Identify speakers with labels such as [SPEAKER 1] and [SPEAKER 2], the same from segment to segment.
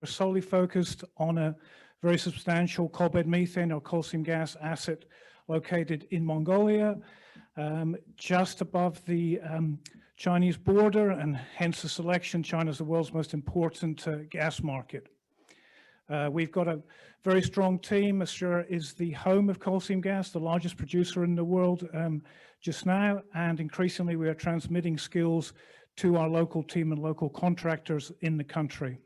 [SPEAKER 1] We're solely focused on a very substantial coal bed methane or coal seam gas asset located in Mongolia, just above the Chinese border, and hence the selection. China is the world's most important gas market. We've got a very strong team. Australia is the home of coal seam gas, the largest producer in the world just now, and increasingly we are transmitting skills to our local team and local contractors in the country.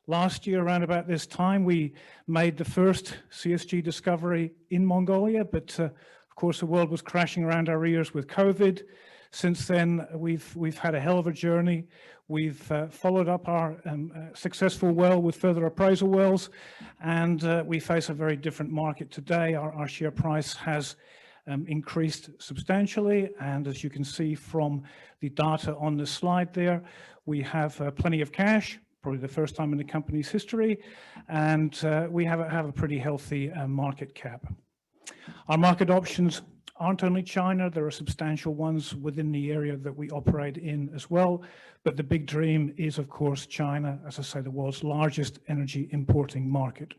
[SPEAKER 1] Last year, around about this time, we made the first CSG discovery in Mongolia, but of course the world was crashing around our ears with COVID. Since then, we've had a hell of a journey. We've followed up our successful well with further appraisal wells, and we face a very different market today. Our share price has increased substantially, and as you can see from the data on the slide there, we have plenty of cash, probably the first time in the company's history, and we have a pretty healthy market cap. Our market options aren't only China, there are substantial ones within the area that we operate in as well, but the big dream is, of course, China, as I say, the world's largest energy importing market.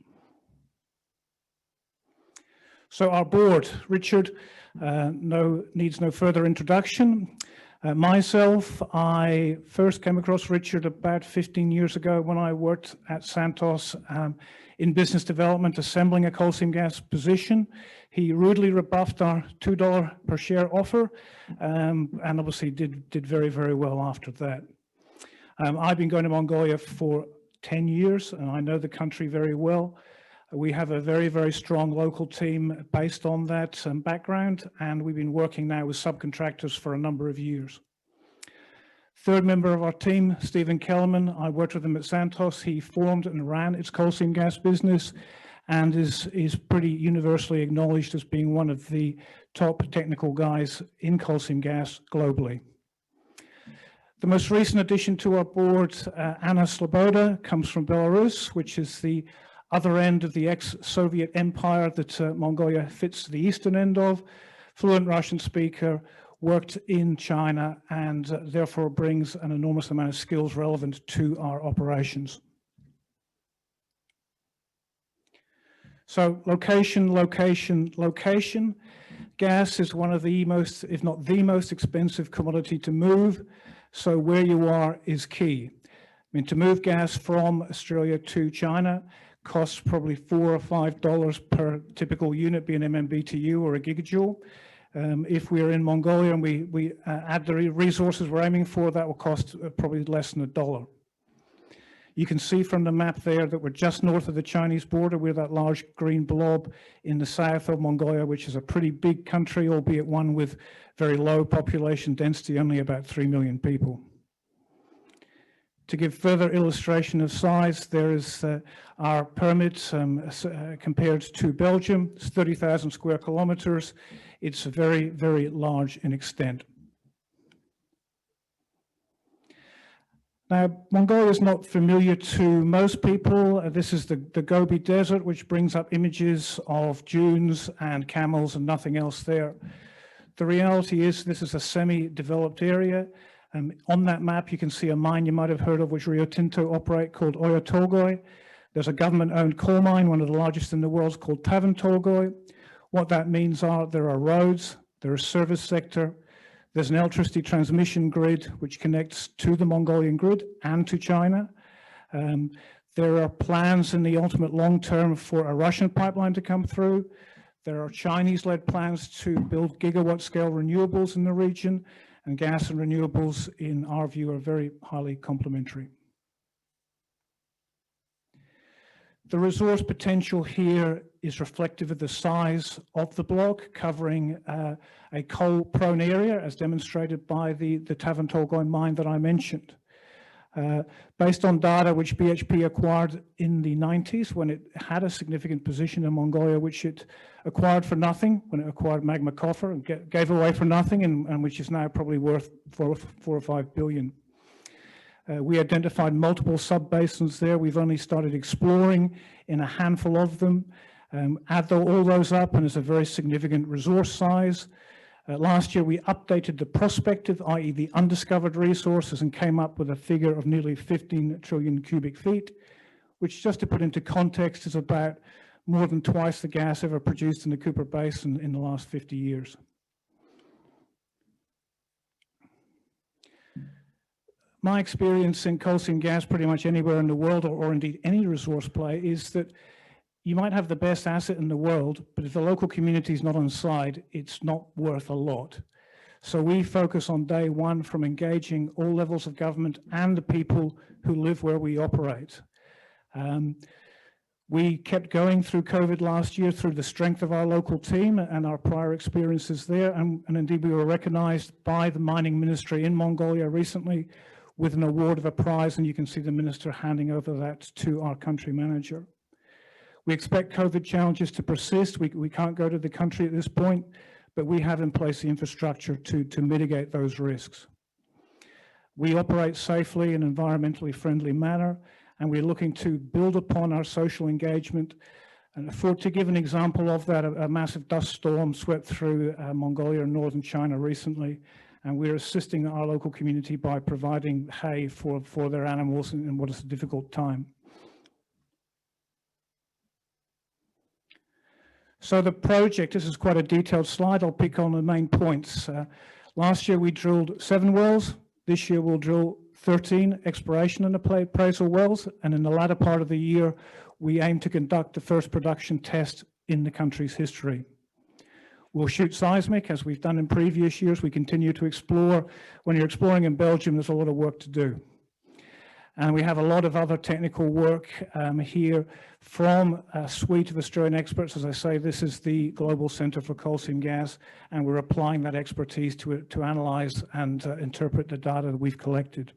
[SPEAKER 1] So our board, Richard, needs no further introduction. Myself, I first came across Richard about 15 years ago when I worked at Santos in business development, assembling a coal seam gas position. He rudely rebuffed our $2 per share offer, and obviously did very, very well after that. I've been going to Mongolia for 10 years, and I know the country very well. We have a very, very strong local team based on that background, and we've been working now with subcontractors for a number of years. Third member of our team, Stephen Kellerman, I worked with him at Santos. He formed and ran its coal seam gas business and is pretty universally acknowledged as being one of the top technical guys in coal seam gas globally. The most recent addition to our board, Anna Sloboda, comes from Belarus, which is the other end of the ex-Soviet empire that Mongolia fits the eastern end of. Fluent Russian speaker, worked in China, and therefore brings an enormous amount of skills relevant to our operations. So location, location, location. Gas is one of the most, if not the most expensive commodity to move. So where you are is key. I mean, to move gas from Australia to China costs probably $4 or $5 per typical unit, be an MMBTU or a gigajoule. If we're in Mongolia and we add the resources we're aiming for, that will cost probably less than $1. You can see from the map there that we're just north of the Chinese border. We're that large green blob in the south of Mongolia, which is a pretty big country, albeit one with very low population density, only about 3 million people. To give further illustration of size, there is our permit compared to Belgium. It's 30,000 square kilometers. It's very, very large in extent. Now, Mongolia is not familiar to most people. This is the Gobi Desert, which brings up images of dunes and camels and nothing else there. The reality is this is a semi-developed area. On that map, you can see a mine you might have heard of, which Rio Tinto operate, called Oyu Tolgoi. There's a government-owned coal mine, one of the largest in the world, called Tavan Tolgoi. What that means are there are roads, there is service sector, there's an electricity transmission grid which connects to the Mongolian grid and to China. There are plans in the ultimate long term for a Russian pipeline to come through. There are Chinese-led plans to build gigawatt-scale renewables in the region, and gas and renewables, in our view, are very highly complementary. The resource potential here is reflective of the size of the block, covering a coal-prone area, as demonstrated by the Tavan Tolgoi mine that I mentioned. Based on data which BHP acquired in the 90s, when it had a significant position in Mongolia, which it acquired for nothing, when it acquired Magma Copper and gave away for nothing, and which is now probably worth 4 or 5 billion. We identified multiple sub-basins there. We've only started exploring in a handful of them. Add all those up, and it's a very significant resource size. Last year, we updated the prospective, i.e. the undiscovered resources, and came up with a figure of nearly 15 trillion cubic feet. which, just to put into context, is about more than twice the gas ever produced in the Cooper Basin in the last 50 years. My experience in coal seam gas pretty much anywhere in the world, or indeed any resource play, is that you might have the best asset in the world, but if the local community is not on side, it's not worth a lot. So we focus on day one from engaging all levels of government and the people who live where we operate. We kept going through COVID last year through the strength of our local team and our prior experiences there. And indeed, we were recognized by the mining ministry in Mongolia recently with an award of a prize, and you can see the minister handing over that to our country manager. We expect COVID challenges to persist. We can't go to the country at this point, but we have in place the infrastructure to mitigate those risks. We operate safely in an environmentally friendly manner, and we're looking to build upon our social engagement. And to give an example of that, a massive dust storm swept through Mongolia and northern China recently, and we're assisting our local community by providing hay for their animals in what is a difficult time. So the project, this is quite a detailed slide. I'll pick on the main points. Last year we drilled 7 wells. This year we'll drill 13 exploration and appraisal wells, and in the latter part of the year, we aim to conduct the first production test in the country's history. We'll shoot seismic, as we've done in previous years. We continue to explore. When you're exploring in Belgium, there's a lot of work to do. And we have a lot of other technical work here from a suite of Australian experts. As I say, this is the Global Centre for Coal Seam Gas, and we're applying that expertise to analyse and interpret the data that we've collected.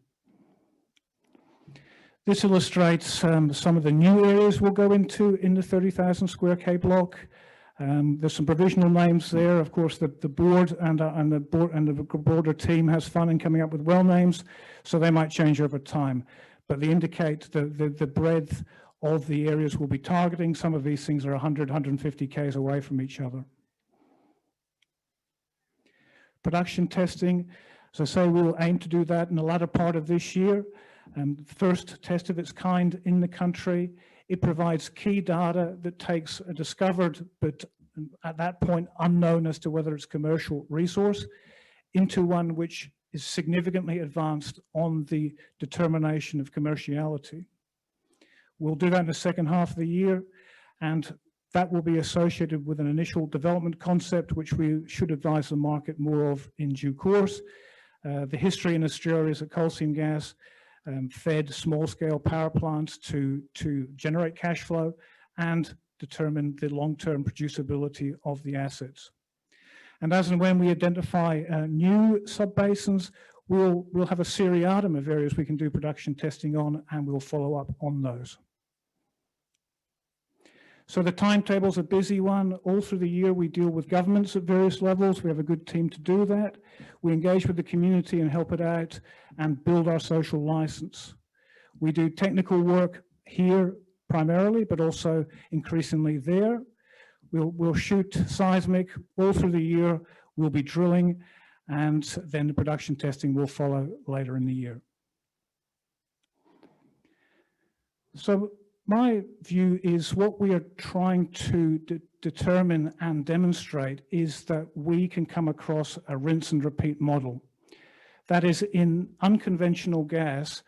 [SPEAKER 1] This illustrates some of the new areas we'll go into in the 30,000 square K block. There's some provisional names there. Of course, the board and the broader team has fun in coming up with well names, so they might change over time. But they indicate the breadth of the areas we'll be targeting. Some of these things are 100, 150 Ks away from each other. Production testing, as I say, we will aim to do that in the latter part of this year. First test of its kind in the country. It provides key data that takes a discovered, but at that point unknown as to whether it's commercial resource, into one which is significantly advanced on the determination of commerciality. We'll do that in the second half of the year, and that will be associated with an initial development concept, which we should advise the market more of in due course. The history in Australia is that coal seam gas fed small-scale power plants to generate cash flow and determine the long-term producibility of the assets. And as and when we identify new subbasins, we'll have a seriatim of areas we can do production testing on, and we'll follow up on those. So the timetable's a busy one. All through the year, we deal with governments at various levels. We have a good team to do that. We engage with the community and help it out and build our social license. We do technical work here primarily, but also increasingly there. We'll shoot seismic all through the year. We'll be drilling, and then the production testing will follow later in the year. So my view is what we are trying to determine and demonstrate is that we can come across a rinse and repeat model. That is, in unconventional gas,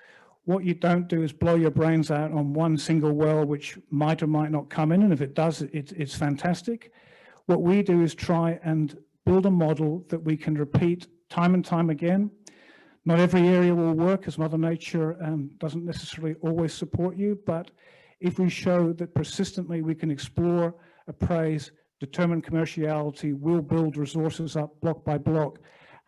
[SPEAKER 1] what you don't do is blow your brains out on one single well, which might or might not come in, and if it does, it's fantastic. What we do is try and build a model that we can repeat time and time again. Not every area will work, as Mother Nature doesn't necessarily always support you, but if we show that persistently we can explore, appraise, determine commerciality, we'll build resources up block by block.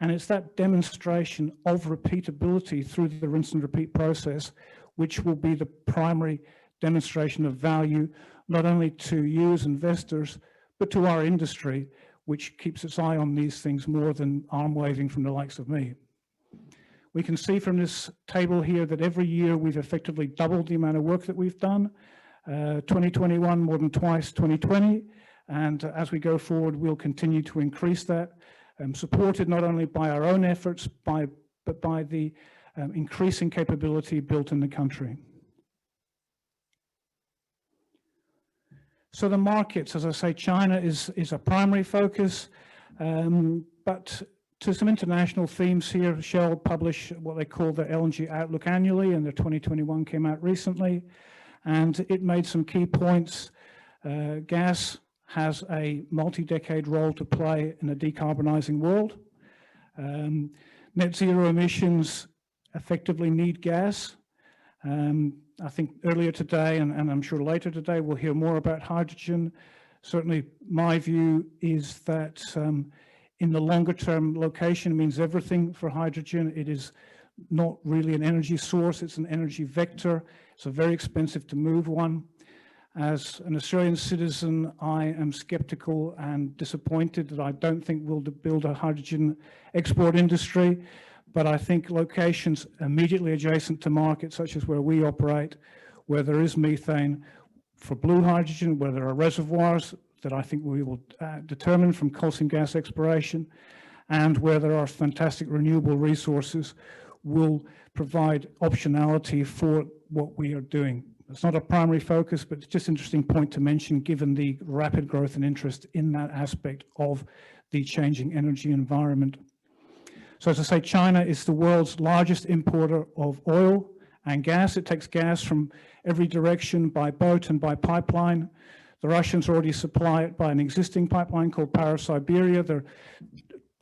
[SPEAKER 1] And it's that demonstration of repeatability through the rinse and repeat process, which will be the primary demonstration of value, not only to you as investors, but to our industry, which keeps its eye on these things more than arm waving from the likes of me. We can see from this table here that every year we've effectively doubled the amount of work that we've done. 2021 more than twice 2020, and as we go forward, we'll continue to increase that, supported not only by our own efforts, but by the increasing capability built in the country. So the markets, as I say, China is a primary focus, but to some international themes here, Shell publish what they call the LNG Outlook annually, and their 2021 came out recently, and it made some key points. Gas has a multi-decade role to play in a decarbonizing world. Net zero emissions effectively need gas. I think earlier today, and I'm sure later today, we'll hear more about hydrogen. Certainly my view is that in the longer term, location means everything for hydrogen. It is not really an energy source, it's an energy vector. It's very expensive to move one. As an Australian citizen, I am skeptical and disappointed that I don't think we'll build a hydrogen export industry. But I think locations immediately adjacent to markets, such as where we operate, where there is methane for blue hydrogen, where there are reservoirs that I think we will determine from coal seam gas exploration, and where there are fantastic renewable resources, will provide optionality for what we are doing. It's not a primary focus, but it's just an interesting point to mention given the rapid growth and interest in that aspect of the changing energy environment. So as I say, China is the world's largest importer of oil and gas. It takes gas from every direction by boat and by pipeline. The Russians already supply it by an existing pipeline called Para-Siberia. They're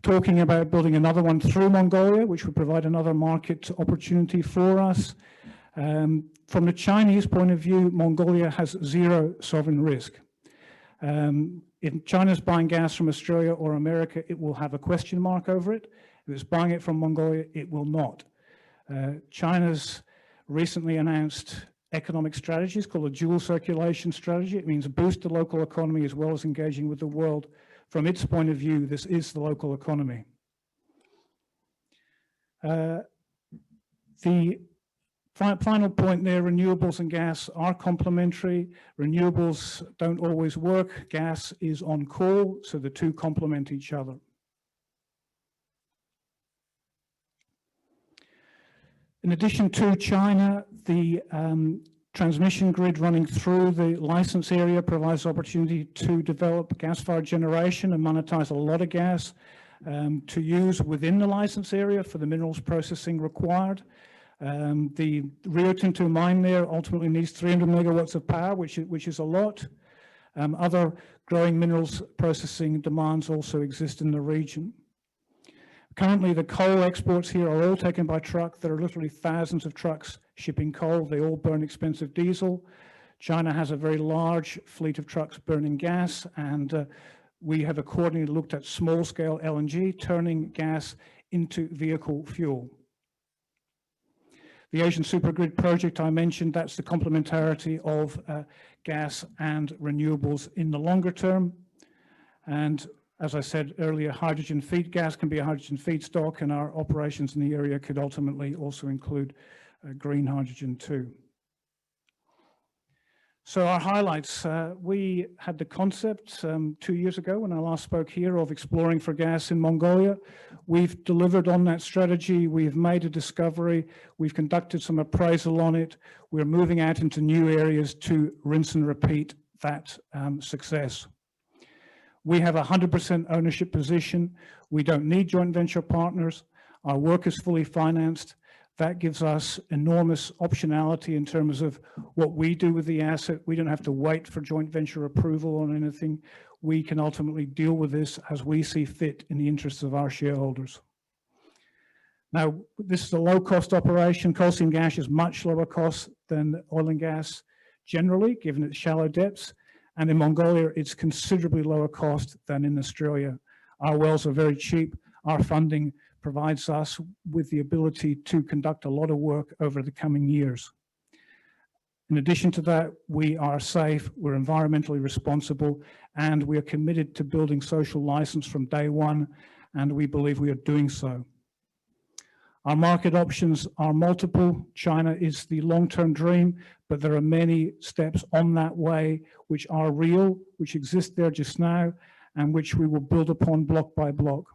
[SPEAKER 1] talking about building another one through Mongolia, which would provide another market opportunity for us. From the Chinese point of view, Mongolia has zero sovereign risk. If China's buying gas from Australia or America, it will have a question mark over it. If it's buying it from Mongolia, it will not. China's recently announced economic strategies called a dual circulation strategy. It means boost the local economy as well as engaging with the world. From its point of view, this is the local economy. The final point there, renewables and gas are complementary. Renewables don't always work. Gas is on call, so the two complement each other. In addition to China, the transmission grid running through the license area provides opportunity to develop gas-fired generation and monetize a lot of gas to use within the license area for the minerals processing required. The Rio Tinto mine there ultimately needs 300 megawatts of power, which is a lot. Other growing minerals processing demands also exist in the region. Currently, the coal exports here are all taken by truck. There are literally thousands of trucks shipping coal. They all burn expensive diesel. China has a very large fleet of trucks burning gas, and we have accordingly looked at small-scale LNG, turning gas into vehicle fuel. The Asian Supergrid project I mentioned, that's the complementarity of gas and renewables in the longer term. And as I said earlier, hydrogen feed gas can be a hydrogen feedstock, and our operations in the area could ultimately also include green hydrogen too. So our highlights, we had the concept 2 years ago when I last spoke here of exploring for gas in Mongolia. We've delivered on that strategy. We've made a discovery. We've conducted some appraisal on it. We're moving out into new areas to rinse and repeat that success. We have a 100% ownership position. We don't need joint venture partners. Our work is fully financed. That gives us enormous optionality in terms of what we do with the asset. We don't have to wait for joint venture approval on anything. We can ultimately deal with this as we see fit in the interests of our shareholders. Now, this is a low-cost operation. Coal seam gas is much lower cost than oil and gas generally, given its shallow depths. And in Mongolia, it's considerably lower cost than in Australia. Our wells are very cheap. Our funding provides us with the ability to conduct a lot of work over the coming years. In addition to that, we are safe, we're environmentally responsible, and we are committed to building social license from day one, and we believe we are doing so. Our market options are multiple. China is the long-term dream, but there are many steps on that way which are real, which exist there just now, and which we will build upon block by block.